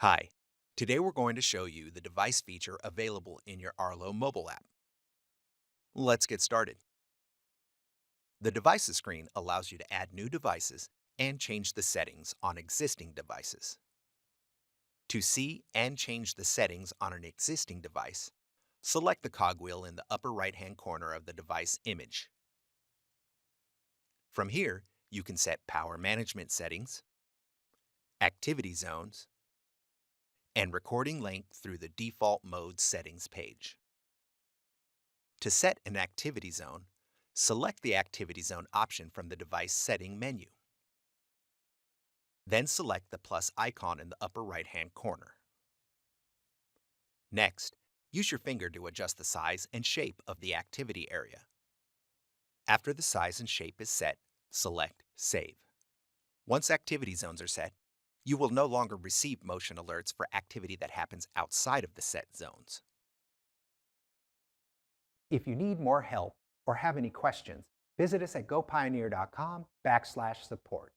Hi, today we're going to show you the device feature available in your Arlo mobile app. Let's get started. The Devices screen allows you to add new devices and change the settings on existing devices. To see and change the settings on an existing device, select the cogwheel in the upper right-hand corner of the device image. From here, you can set power management settings, activity zones, and recording length through the default mode settings page. To set an activity zone, select the activity zone option from the device setting menu. Then select the plus icon in the upper right-hand corner. Next, use your finger to adjust the size and shape of the activity area. After the size and shape is set, select Save. Once activity zones are set, you will no longer receive motion alerts for activity that happens outside of the set zones. If you need more help or have any questions, visit us at gopioneer.com/support.